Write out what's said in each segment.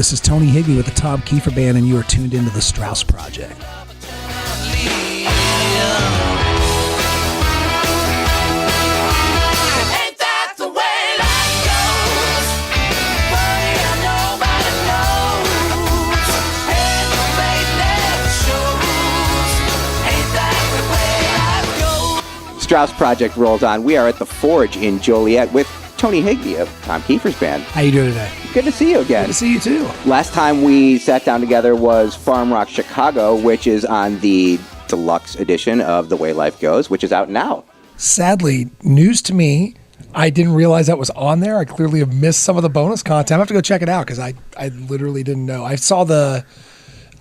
This is Tony Higbee with the Tom Keifer Band, and you are tuned into the Straus Project. Straus Project rolls on. We are at the Forge in Joliet with Tony Higbee of Tom Keifer's band. How you doing today? Good to see you again. Good to see you too. Last time we sat down together was Farm Rock Chicago, which is on the deluxe edition of The Way Life Goes, which is out now. Sadly, news to me. I didn't realize that was on there. I clearly have missed some of the bonus content. I have to go check it out because I literally didn't know. I saw the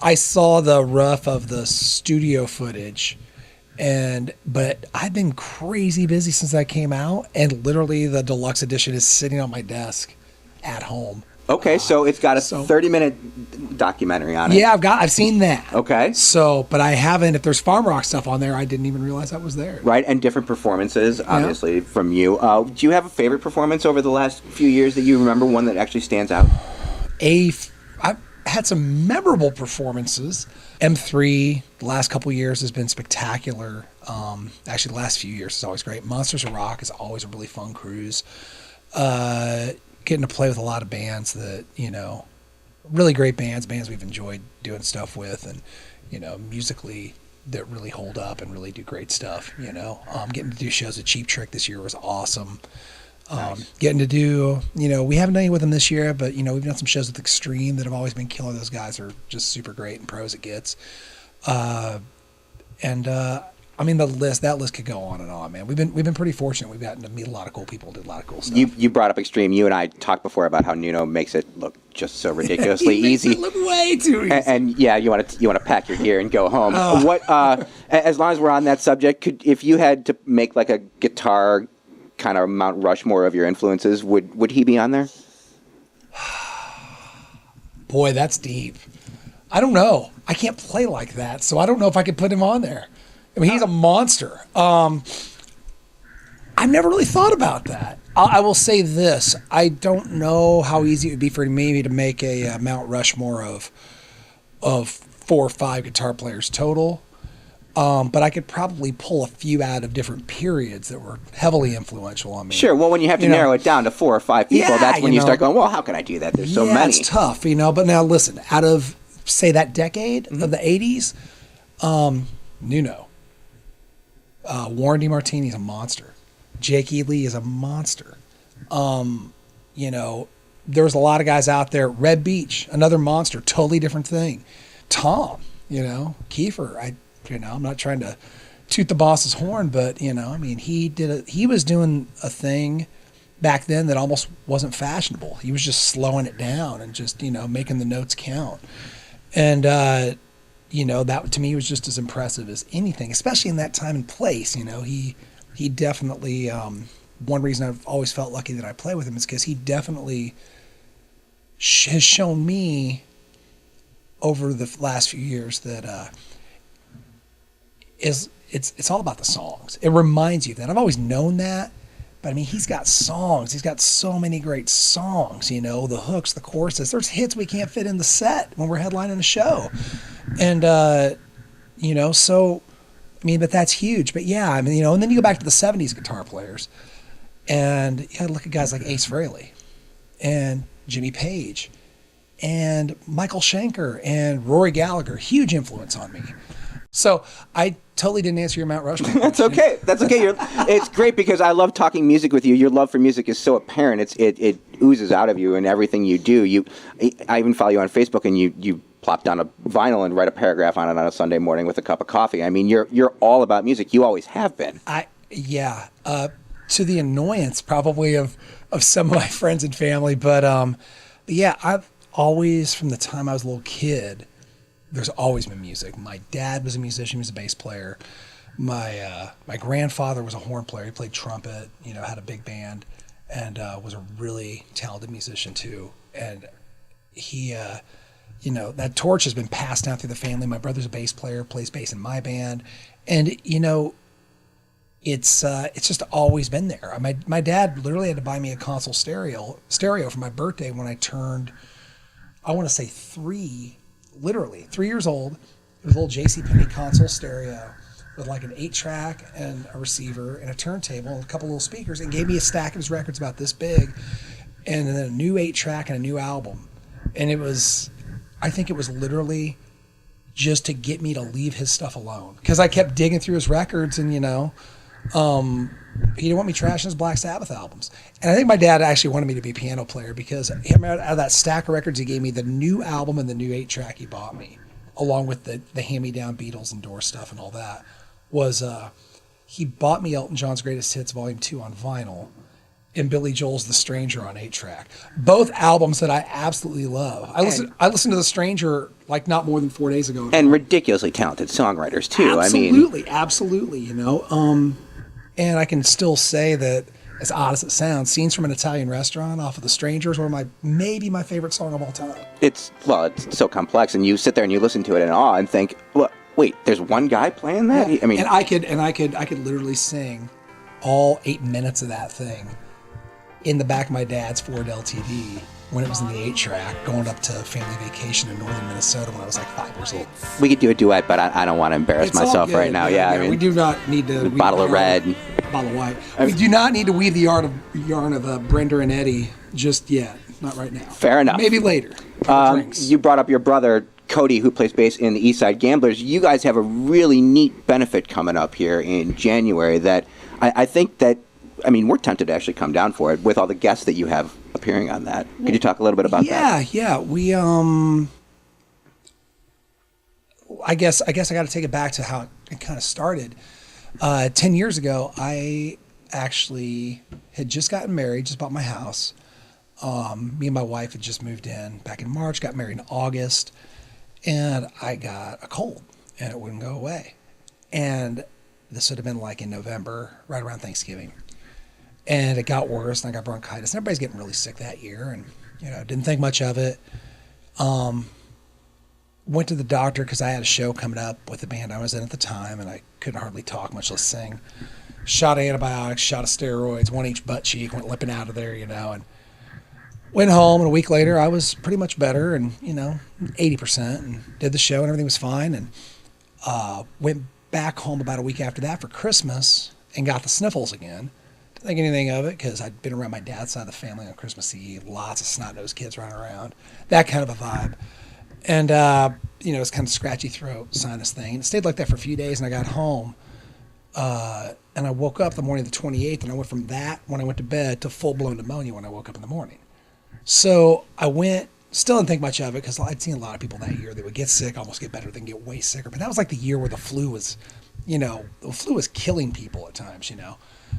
rough of the studio footage. But I've been crazy busy since that came out, and literally the deluxe edition is sitting on my desk at home. Okay, so it's got a 30-minute documentary on it. Yeah, I've seen that. Okay. But I haven't. If there's farm rock stuff on there, I didn't even realize that was there. Right, and different performances, obviously, from you. Do you have a favorite performance over the last few years that you remember, one that actually stands out? I've had some memorable performances. M3, the last couple of years has been spectacular. Actually, the last few years is always great. Monsters of Rock is always a really fun cruise. Getting to play with a lot of bands that, really great bands we've enjoyed doing stuff with, and, musically that really hold up and really do great stuff, Getting to do shows at Cheap Trick this year was awesome. Nice. Getting to do, we haven't done any with them this year, but, we've done some shows with Extreme that have always been killer. Those guys are just super great and pro as it gets. That list could go on and on, man. We've been pretty fortunate. We've gotten to meet a lot of cool people, did a lot of cool stuff. You brought up Extreme. You and I talked before about how Nuno makes it look just so ridiculously easy. It look way too easy. And you want to pack your gear and go home. As long as we're on that subject, if you had to make like a guitar kind of Mount Rushmore of your influences, would he be on there? Boy, that's deep. I don't know. I can't play like that, so I don't know if I could put him on there. I mean, he's a monster. I've never really thought about that. I will say this. I don't know how easy it would be for me to make a Mount Rushmore of 4 or 5 guitar players total. But I could probably pull a few out of different periods that were heavily influential on me. Sure. Well, when you have to narrow it down to 4 or 5 people, that's when you start going, well, how can I do that? There's so many. Yeah, it's tough, But now listen, out of, say, that decade of the 80s, Nuno. Warren DeMartini's a monster. Jake E. Lee is a monster. There's a lot of guys out there. Red Beach, another monster, totally different thing. Tom, Keifer, I'm not trying to toot the boss's horn, but he was doing a thing back then that almost wasn't fashionable. He was just slowing it down and just, making the notes count. And that to me was just as impressive as anything, especially in that time and place. He definitely, one reason I've always felt lucky that I play with him is because he definitely has shown me over the last few years that, it's all about the songs. It reminds you of that. I've always known that, but he's got songs. He's got so many great songs, the hooks, the choruses. There's hits we can't fit in the set when we're headlining a show. And, but that's huge. But yeah, and then you go back to the 70s guitar players and you look at guys like Ace Frehley and Jimmy Page and Michael Schenker and Rory Gallagher, huge influence on me. So I totally didn't answer your Mount Rushmore. That's okay. That's okay. It's great because I love talking music with you. Your love for music is so apparent. It oozes out of you in everything you do. I even follow you on Facebook, and you plop down a vinyl and write a paragraph on it on a Sunday morning with a cup of coffee. You're all about music. You always have been. To the annoyance probably of some of my friends and family, but yeah, I've always, from the time I was a little kid, there's always been music. My dad was a musician. He was a bass player. My grandfather was a horn player. He played trumpet, had a big band, and was a really talented musician too. And he, that torch has been passed down through the family. My brother's a bass player, plays bass in my band. And, it's just always been there. My dad literally had to buy me a console stereo for my birthday when I I want to say literally 3 years old. It was a little JCPenney console stereo with like an 8-track and a receiver and a turntable and a couple little speakers, and gave me a stack of his records about this big, and then a new 8-track and a new album. And I think it was literally just to get me to leave his stuff alone, because I kept digging through his records, and he didn't want me trashing his Black Sabbath albums. And I think my dad actually wanted me to be a piano player, because out of that stack of records, he gave me the new album and the new 8-track he bought me, along with the hand-me-down Beatles and Doors stuff and all that. He bought me Elton John's Greatest Hits Volume 2 on vinyl and Billy Joel's The Stranger on 8-track. Both albums that I absolutely love. I listened to The Stranger like not more than 4 days ago. And ridiculously talented songwriters too. Absolutely. And I can still say that, as odd as it sounds, Scenes from an Italian Restaurant off of The Stranger is maybe my favorite song of all time. It's so complex, and you sit there and you listen to it in awe and think, well, wait, there's one guy playing that? Yeah. And I could literally sing all 8 minutes of that thing in the back of my dad's Ford LTD when it was in the 8-track, going up to family vacation in northern Minnesota when I was like 5 years old. We could do a duet, but I don't want to embarrass myself right now. Yeah, we do not need to. Bottle of red. Bottle of white. We do not need to weave the yarn of Brenda and Eddie just yet. Not right now. Fair enough. Maybe later. You brought up your brother, Cody, who plays bass in the Eastside Gamblers. You guys have a really neat benefit coming up here in January that I think that, we're tempted to actually come down for it with all the guests that you have appearing on that. Could you talk a little bit about that? Yeah. We, I guess I got to take it back to how it kind of started. 10 years ago, I actually had just gotten married, just bought my house. Me and my wife had just moved in back in March, got married in August, and I got a cold, and it wouldn't go away. And this would have been like in November, right around Thanksgiving. And it got worse, and I got bronchitis. And everybody's getting really sick that year, and didn't think much of it. Went to the doctor because I had a show coming up with the band I was in at the time, and I couldn't hardly talk, much less sing. Shot of antibiotics, shot of steroids, one each butt cheek, went limping out of there, and went home. And a week later, I was pretty much better, and 80%, and did the show, and everything was fine. And went back home about a week after that for Christmas, and got the sniffles again. Didn't think anything of it because I'd been around my dad's side of the family on Christmas Eve, lots of snot-nosed kids running around, that kind of a vibe. And, it was kind of scratchy throat, sinus thing. And it stayed like that for a few days, and I got home. And I woke up the morning of the 28th, and I went from that when I went to bed to full-blown pneumonia when I woke up in the morning. So I went, still didn't think much of it because I'd seen a lot of people that year that would get sick, almost get better, then get way sicker. But that was like the year where the flu was, the flu was killing people at times,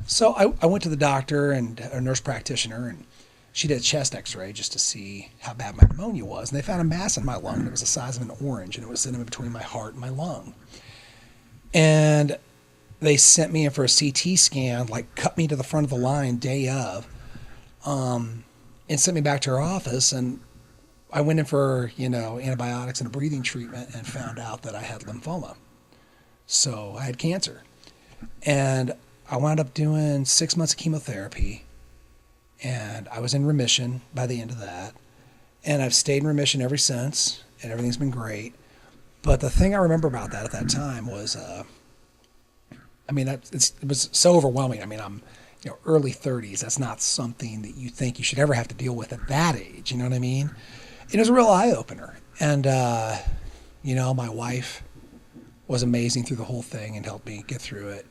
So I went to the doctor and a nurse practitioner, and she did a chest x-ray just to see how bad my pneumonia was. And they found a mass in my lung, and it was the size of an orange, and it was sitting in between my heart and my lung. And they sent me in for a CT scan, like cut me to the front of the line day of, and sent me back to her office. And I went in for, antibiotics and a breathing treatment, and found out that I had lymphoma. So I had cancer. And I wound up doing 6 months of chemotherapy. And I was in remission by the end of that. And I've stayed in remission ever since, and everything's been great. But the thing I remember about that at that time was, it was so overwhelming. I'm, early 30s. That's not something that you think you should ever have to deal with at that age. You know what I mean? It was a real eye-opener. And, my wife was amazing through the whole thing and helped me get through it.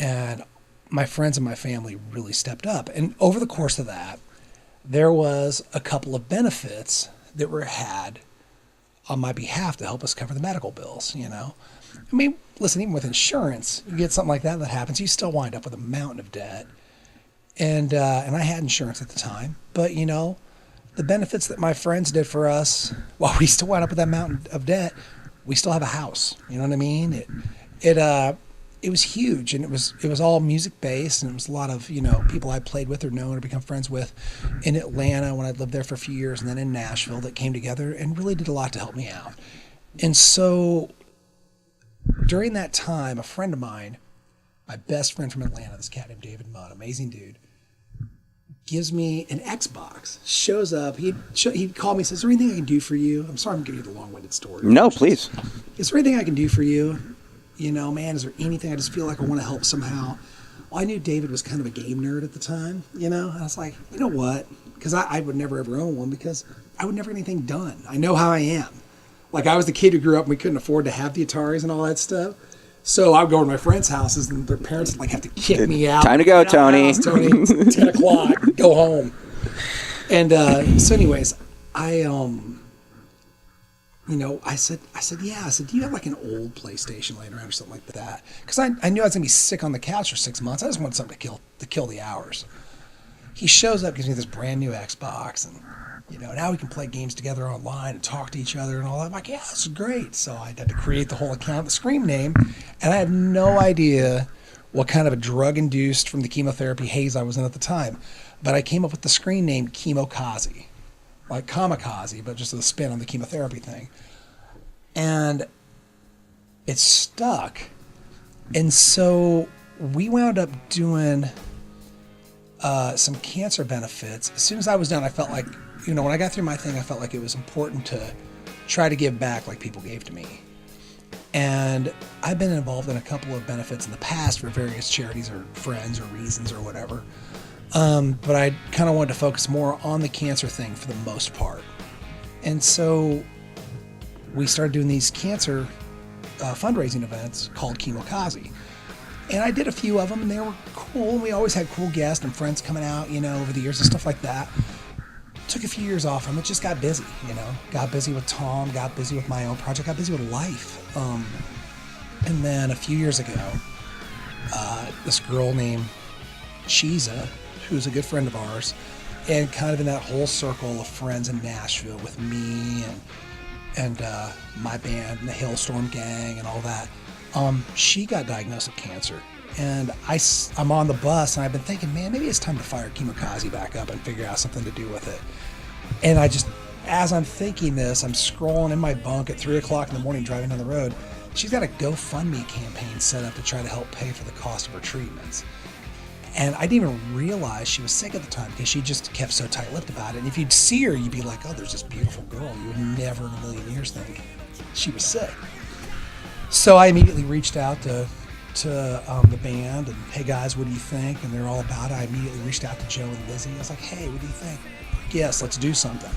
And my friends and my family really stepped up. And over the course of that, there was a couple of benefits that were had on my behalf to help us cover the medical bills, Listen, even with insurance, you get something like that happens, you still wind up with a mountain of debt. And I had insurance at the time, but, the benefits that my friends did for us, while we still wind up with that mountain of debt, we still have a house. You know what I mean? It was huge, and it was all music based, and it was a lot of people I played with or known or become friends with in Atlanta when I'd lived there for a few years, and then in Nashville that came together and really did a lot to help me out. And so during that time, a friend of mine, my best friend from Atlanta, this cat named David Mudd, amazing dude, gives me an Xbox. Shows up. He'd call me, says, "Is there anything I can do for you?" I'm sorry I'm giving you the long-winded story. No, please. Is there anything I can do for you? You know, man, is there anything? I just feel like I want to help somehow. Well, I knew David was kind of a game nerd at the time, you know? And I was like, you know what? Because I would never ever own one because I would never get anything done. I know how I am. Like, I was the kid who grew up and we couldn't afford to have the Ataris and all that stuff. So I would go to my friends' houses and their parents would like have to kick me out. Time to go, Tony. House, Tony. It's 10 o'clock. Go home. And so anyways, I said, yeah. I said, do you have like an old PlayStation laying around or something like that? Because I knew I was going to be sick on the couch for 6 months. I just wanted something to kill the hours. He shows up, gives me this brand new Xbox, and now we can play games together online and talk to each other and all that. I'm like, yeah, this is great. So I had to create the whole account, the Scream name, and I had no idea what kind of a drug-induced from the chemotherapy haze I was in at the time. But I came up with the screen name Chemokaze, like Kamikaze, but just with a spin on the chemotherapy thing. And it stuck. And so we wound up doing some cancer benefits. As soon as I was done, I felt like, when I got through my thing, I felt like it was important to try to give back like people gave to me. And I've been involved in a couple of benefits in the past for various charities or friends or reasons or whatever. But I kind of wanted to focus more on the cancer thing for the most part. And so we started doing these cancer fundraising events called Chemokaze. And I did a few of them, and they were cool. And we always had cool guests and friends coming out, over the years and stuff like that. Took a few years off from it, just got busy, Got busy with Tom, got busy with my own project, got busy with life. And then a few years ago, this girl named Chiza, who's a good friend of ours, and kind of in that whole circle of friends in Nashville with me and my band and the Hailstorm Gang and all that, she got diagnosed with cancer. And I'm on the bus, and I've been thinking, man, maybe it's time to fire Chemokaze back up and figure out something to do with it. And as I'm thinking this, I'm scrolling in my bunk at 3 o'clock in the morning driving down the road. She's got a GoFundMe campaign set up to try to help pay for the cost of her treatments. And I didn't even realize she was sick at the time because she just kept so tight-lipped about it. And if you'd see her, you'd be like, oh, there's this beautiful girl. You would never in a million years think she was sick. So I immediately reached out to the band and, hey guys, what do you think? And they're all about it. I immediately reached out to Joe and Lizzie. I was like, hey, what do you think? Yes, let's do something.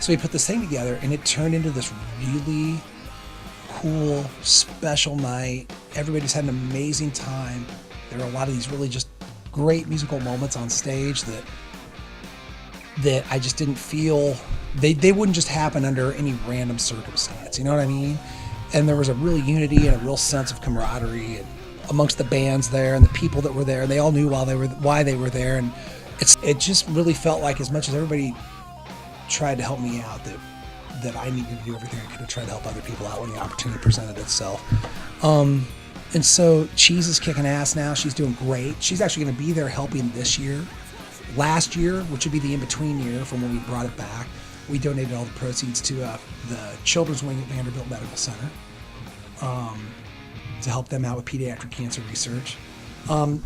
So we put this thing together, and it turned into this really cool, special night. Everybody just had an amazing time. There were a lot of these really just great musical moments on stage that I just didn't feel, they wouldn't just happen under any random circumstance, you know what I mean? And there was a real unity and a real sense of camaraderie and amongst the bands there and the people that were there. They all knew why they were there, and it just really felt like, as much as everybody tried to help me out, that I needed to do everything I could to try to help other people out when the opportunity presented itself. And so Cheese is kicking ass now. She's doing great. She's actually going to be there helping this year. Last year, which would be the in-between year from when we brought it back, we donated all the proceeds to the Children's Wing at Vanderbilt Medical Center to help them out with pediatric cancer research.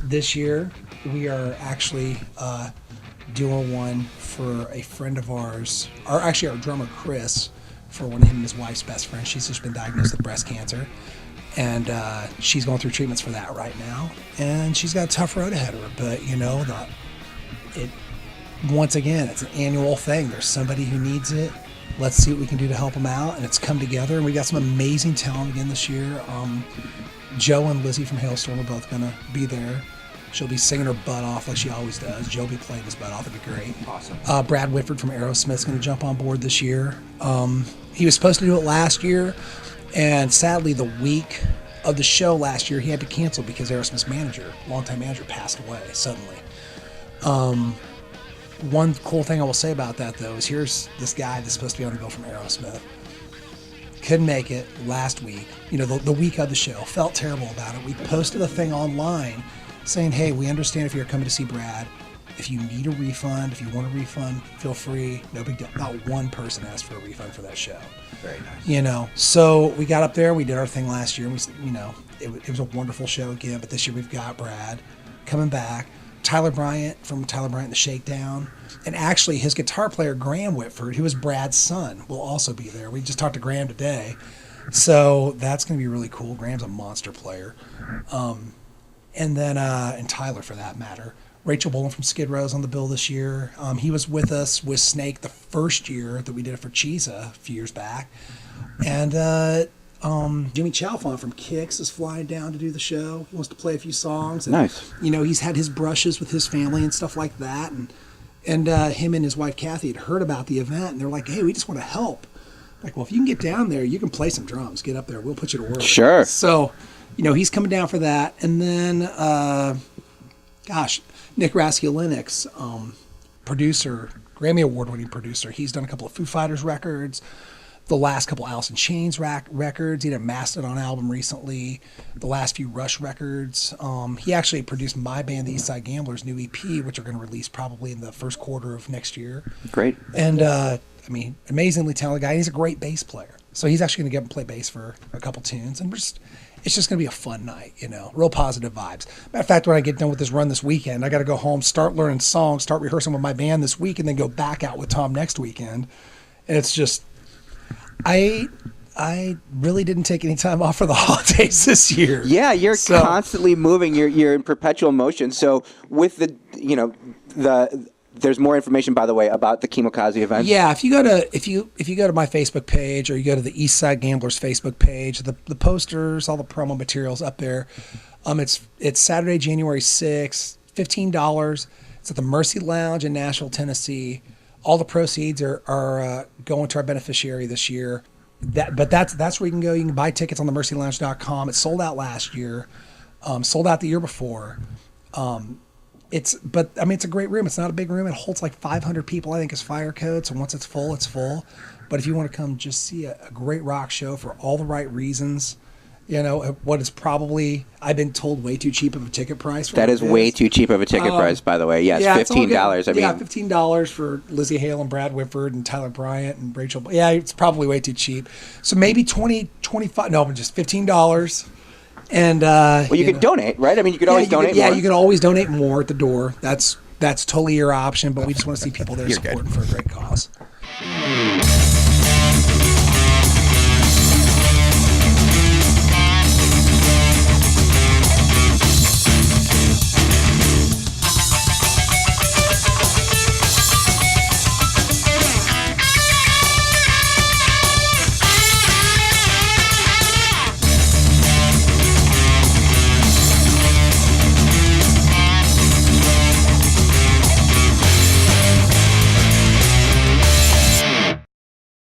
This year, we are actually doing one for a friend of ours, our drummer Chris, for one of him and his wife's best friend. She's just been diagnosed with breast cancer, and she's going through treatments for that right now. And she's got a tough road ahead of her, but once again, it's an annual thing. There's somebody who needs it. Let's see what we can do to help them out. And it's come together, and we got some amazing talent again this year. Joe and Lizzie from Hailstorm are both going to be there. She'll be singing her butt off like she always does. Joe will be playing his butt off. It'll be great. Awesome. Brad Whitford from Aerosmith's going to jump on board this year. He was supposed to do it last year, and sadly, the week of the show last year, he had to cancel because Aerosmith's longtime manager, passed away suddenly. One cool thing I will say about that, though, is here's this guy that's supposed to be on the bill from Aerosmith. Couldn't make it last week, the week of the show. Felt terrible about it. We posted a thing online saying, hey, we understand if you're coming to see Brad. If you need a refund, if you want a refund, feel free. No big deal. Not one person asked for a refund for that show. Very nice. So we got up there, we did our thing last year. It was a wonderful show again, but this year we've got Brad coming back. Tyler Bryant from Tyler Bryant and the Shakedown. And actually, his guitar player, Graham Whitford, who is Brad's son, will also be there. We just talked to Graham today. So that's going to be really cool. Graham's a monster player. And then, and Tyler for that matter. Rachel Boland from Skid Row's on the bill this year. He was with us with Snake the first year that we did it for Cheesa a few years back. And Jimmy Chalfant from Kix is flying down to do the show. He wants to play a few songs. And, nice. You know, he's had his brushes with his family and stuff like that. And him and his wife Kathy had heard about the event, and they're like, "Hey, we just want to help." Like, well, if you can get down there, you can play some drums. Get up there. We'll put you to work. Sure. So, you know, he's coming down for that. And then, Nick Raskulinix, producer, Grammy Award-winning producer. He's done a couple of Foo Fighters records, the last couple Alice in Chains records. He did a Mastodon album recently, the last few Rush records. He actually produced my band, the Eastside Gamblers' new EP, which are going to release probably in the first quarter of next year. Great. And, I mean, amazingly talented guy. He's a great bass player. So he's actually going to get up and play bass for a couple tunes. And it's just going to be a fun night, you know, real positive vibes. Matter of fact, when I get done with this run this weekend, I got to go home, start learning songs, start rehearsing with my band this week, and then go back out with Tom next weekend. And it's just, I really didn't take any time off for the holidays this year. Yeah, you're constantly moving. You're in perpetual motion. So with there's more information, by the way, about the Chemokaze event. Yeah, if you go to my Facebook page, or you go to the Eastside Gamblers Facebook page, the posters, all the promo materials up there. It's Saturday, January 6th, $15. It's at the Mercy Lounge in Nashville, Tennessee. All the proceeds are going to our beneficiary this year. That's where you can go. You can buy tickets on the mercylounge.com. It sold out last year, sold out the year before. It's a great room. It's not a big room. It holds like 500 people, I think, is fire code. So once it's full, it's full. But if you want to come just see a great rock show for all the right reasons, you know, what is probably, I've been told, way too cheap of a ticket price. That is way too cheap of a ticket price, by the way. Yes, yeah, $15. $15 for Lizzie Hale and Brad Whitford and Tyler Bryant and Rachel. Yeah, it's probably way too cheap. So maybe $20, $25, no, but just $15. And you can donate, right? I mean, you could always donate more. Yeah, you can always donate more at the door. That's totally your option, but we just want to see people there supporting for a great cause.